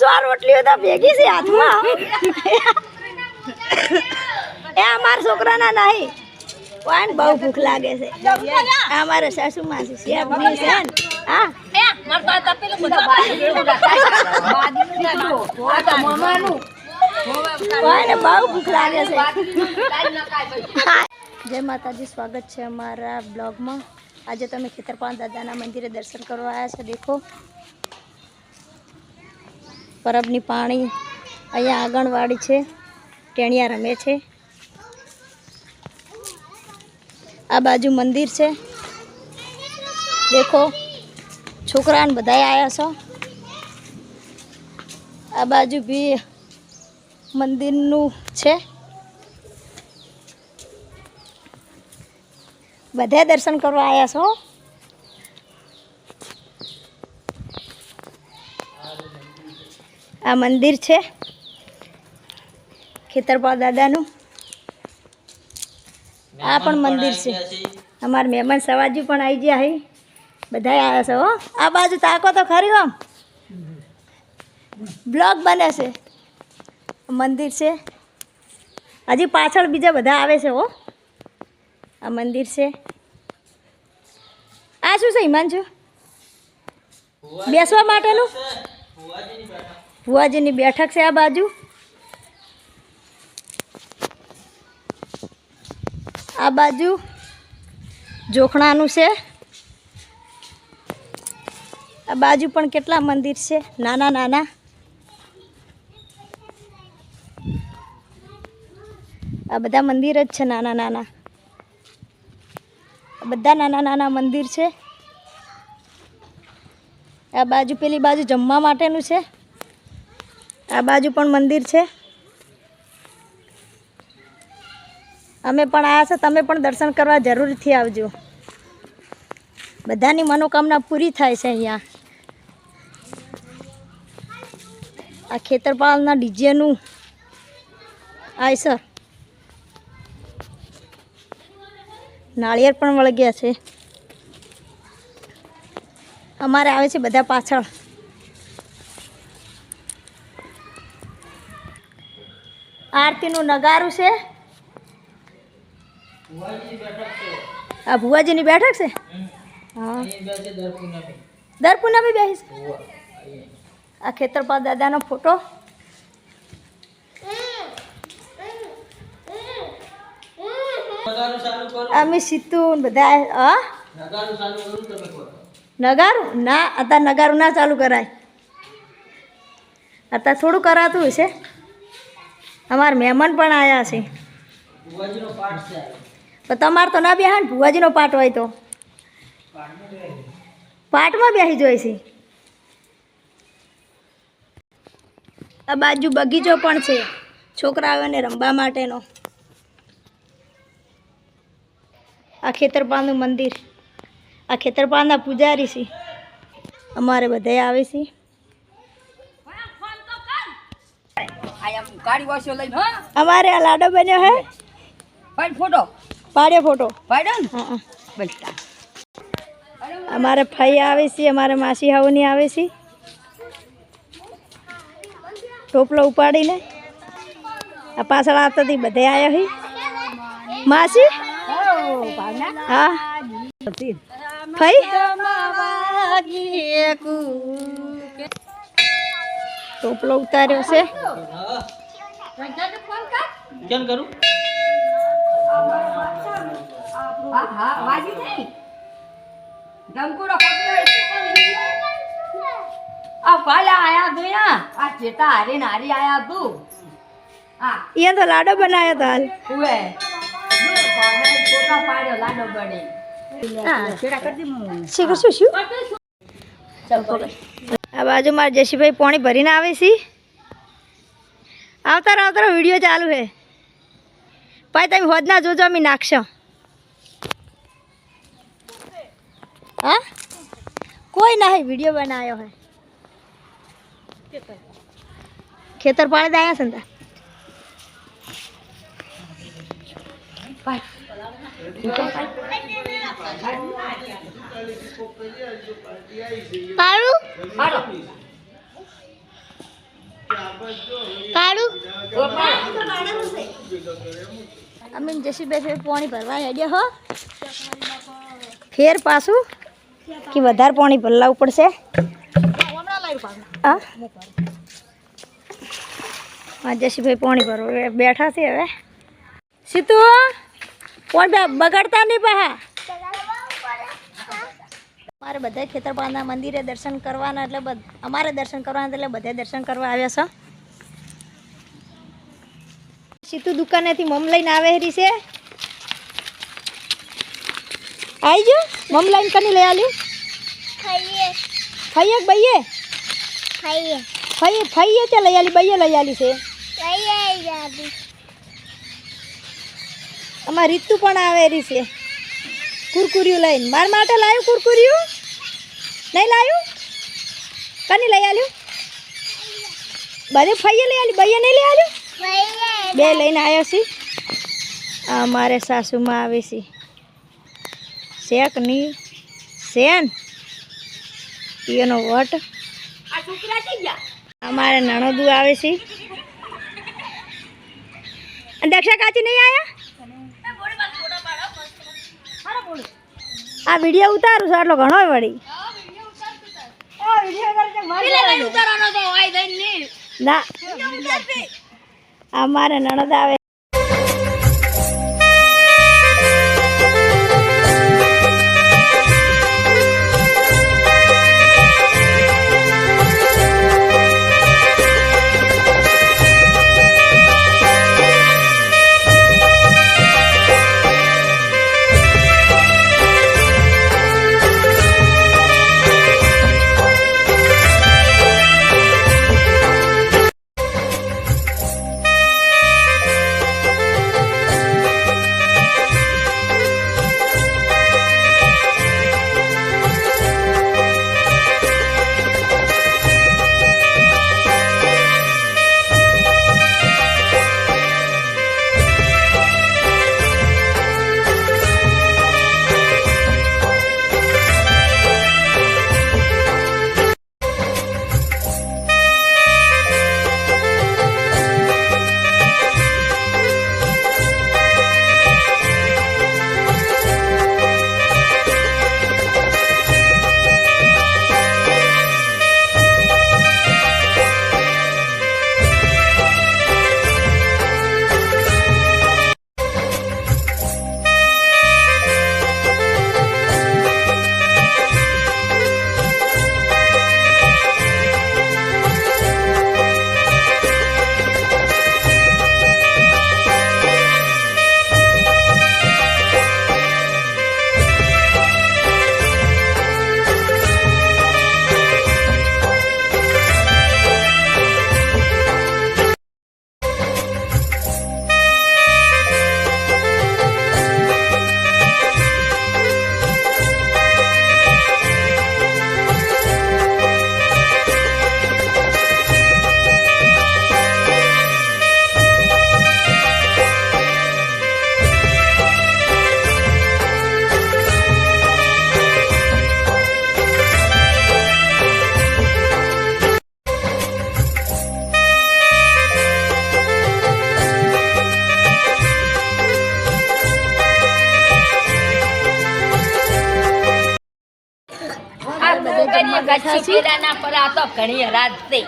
4 રોટલીઓ તો ભેગી છે હાથમાં એ અમારા છોકરાના નહીં પણ બહુ ભૂખ લાગે છે અમારે સાસુમાં છે શેફની છે ને હા બહુ ભૂખ લાગે છે જય માતાજી સ્વાગત છે અમારા બ્લોગમાં આજે તમે ખેતરપાળ દાદાના મંદિરે દર્શન કરવા આવ્યા છે દેખો પરબની પાણી અહીંયા આંગણવાડી છે ટેણિયા રમે છે આ બાજુ મંદિર છે દેખો છોકરાને બધાય આવ્યા છો આ બાજુ બી મંદિરનું છે બધા દર્શન કરવા આવ્યા છો આ મંદિર છે ખેતરપાળ દાદાનું આ પણ મંદિર છે અમારા મહેમાન સવાજી પણ આવી ગયા હે બધા આવ્યા છે હો આ બાજુ તાકો તો ખરી આમ બ્લોગ બને છે મંદિર છે હજી પાછળ બીજા બધા આવે છે હો આ મંદિર છે આ શું છે હિમાંશુ બેસવા માટેનું ભુવાજીની બેઠક છે આ બાજુ આ બાજુ જોખણાનું છે આ બાજુ પણ કેટલા મંદિર છે નાના નાના આ બધા મંદિર જ છે નાના નાના બધા નાના નાના મંદિર છે આ બાજુ પેલી બાજુ જમવા માટેનું છે આ બાજુ પણ મંદિર છે અમે પણ આવ્યા છે તમે પણ દર્શન કરવા જરૂરથી આવજો બધાની મનોકામના પૂરી થાય છે અહીંયા આ ખેતરપાળના ડીજેનું આય સર નાળિયેર પણ વળગ્યા છે અમારે આવે છે બધા પાછળ આરતીનું નગારું છે આ ભુવાજીની બેઠક છે હા દર પૂનમે બેસી છે આ ખેતરપાળ દાદાનો ફોટો અમે સીતું બધા હા નગારું ના અત્યારે નગારું ના ચાલુ કરાય અત્યારે થોડું કરાતું હશે અમારા મહેમાન પણ આવ્યા છે તો તમારે તો ના બેહા ને ભુવાજીનો પાઠ હોય તો પાઠમાં બેસી જોઈ છે આ બાજુ બગીચો પણ છે છોકરાઓને રમવા માટેનો આ ખેતરપાળનું મંદિર આ ખેતરપાળના પૂજારી છે અમારે બધા આવે છે અમારે આ લાડો બન્યો હે ફોટો પાડ્યો ફોટો પાડ્યો અમારે ફઈ આવે છે અમારે માસી હાવની આવે છે ટોપલો ઉપાડીને આ પાછળ આવતા બધા આવ્યા હી માસી હા ફઈ ટોપલો ઉતાર્યો છે કેમ કરું तो लाडो बनाया था आ बाजू मार जशी भाई पानी भरी ना आवे सी आवता आवता वीडियो चालू है भाई तब होदना जोजो अमी नाखशो हाँ कोई ना है वीडियो बनायो है खेतर पाड़े दाया संता पारू કાળું અમે જસીભાઈ પાણી ભરવા હેડ્યા હો ફેર પાછું કે વધારે પાણી ભરલાવું પડશે હા જસીભાઈ પાણી ભરવા બેઠા છે હવે સીતુ કોણ બગાડતા નહીં પાહા અમારે બધા ખેતરપાળના મંદિરે દર્શન કરવાના એટલે અમારે દર્શન કરવાના એટલે બધા દર્શન કરવા આવ્યા છે સીતુ દુકાનેથી મમ લઈને આવેરી છે આવી જો મમ લઈને કની લઈ આલ્યું ફઈએ બઈએ ફઈએ તે લઈ આલી બઈએ લઈ આલી છે અમાર રીતુ પણ આવેરી છે કુરકુરિયું લઈને માર માટે લાવ્યું કુરકુરિયું નહીં લાવ્યું કની લઈ આલ્યું બધે ફઈએ લઈ આલી બઈએ નહીં લઈ આલ્યું બે લઈને આવ્યો છે અમારે સાસુમાં આવે છે શેક ની સેન એનો વટ અમારે નણદુ આવે છે દક્ષા કાચી નહીં આવ્યા આ વિડીયો ઉતારું છું આટલો ઘણો વળી ના અમારે નણદ આવે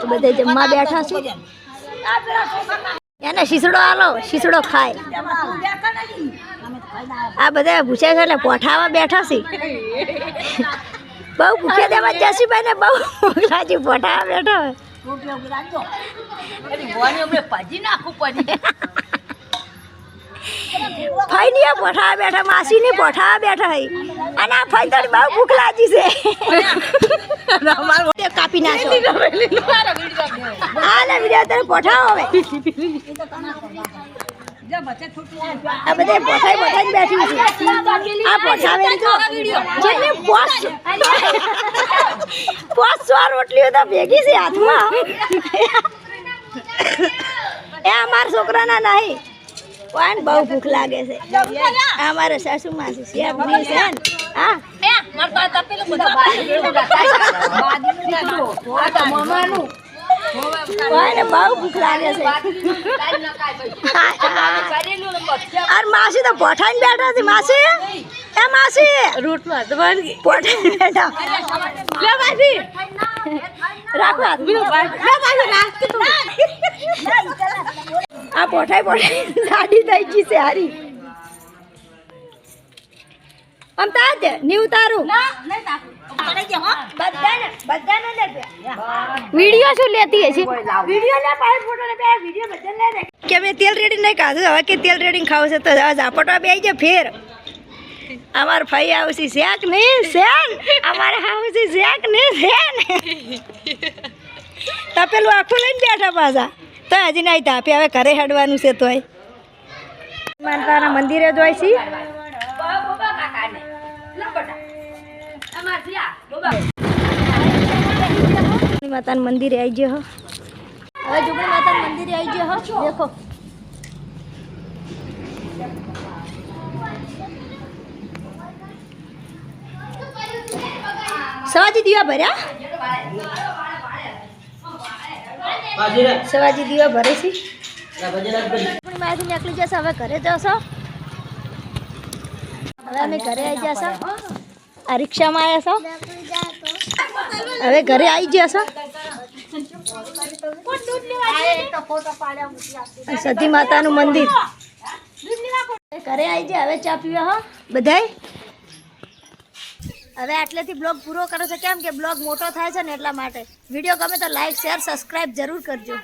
બધે જમવા બેઠા છે એને શીસડો આલો શીસડો ખાય આ બધા ભૂખ્યા છે એટલે પોઠાવા બેઠા છે બહુ ભૂખ્યા દેવા જસીભાઈ ને બહુ રાજી પોઠાવા બેઠા ફઈ ની પોઠાવા બેઠા માસી ની પોઠાવા બેઠા હઈ અને આ ફઈ તો બહુ ભૂખ લાગી છે કાપી નાખો આ ને વિડિયો તને પોઠાવો હવે આ બધે પોઠાઈ પોઠાઈ બેઠી છે આ પોઠાવે તો જેને પોસ રોટલીઓ તો ભેગી છે હાથમાં એ અમાર છોકરાના નહીં પણ બહુ ભૂખ લાગે છે અમારે સાસુમાં છે શેકની છે ને હા કોઈને બહુ ભૂખ લાગે છે અરે માસી તો પોઠાઈને બેઠા હતી માસી એ માસી રૂટમાં તો પોઠાઈને બેઠા લે માસી રાખો હાથ લે માસી આ પોઠાઈ ગાડી થઈ ગઈ છે હારી આમ તાજ ની ઉતારું વિડિયો શું લેતી હશે વિડિયો લે પાછો ફોટો લે બે વિડિયો બદલ લે કે મેં તેલ રેડી નહીં ખાધું હવે કે તેલ રેડી ખાવ છે તો ઝાપટવા બે આવી જાય ફેર અમાર ભાઈ આવશે શેક નહીં શેન અમારે આવશે શેક નહીં શેન તપેલું આખું લઈને બેઠા પાછા તો હજી નહીં તાપે હવે ઘરે હેડવાનું છે તોય માતાના મંદિરે જોઈ છી માતા મંદિરે આવી ગયો હવે જુગણી માતા મંદિરે આવી ગયો દેખો સવાજી દીવા ભર્યા સવાજી દીવા ભરે છે માથી નીકળી જશે હવે ઘરે જશો હવે અમે ઘરે આવી જશો આ રિક્ષામાં આવ્યા છો હવે ઘરે આવી ગયા છો સતી માતાનું મંદિર ઘરે આવી જાય હવે ચા પીવા હો બધાય હવે આટલેથી બ્લોગ પૂરો કરો છો કેમ કે બ્લોગ મોટો થાય છે ને એટલા માટે વિડીયો ગમે તો લાઈક શેર સબસ્ક્રાઈબ જરૂર કરજો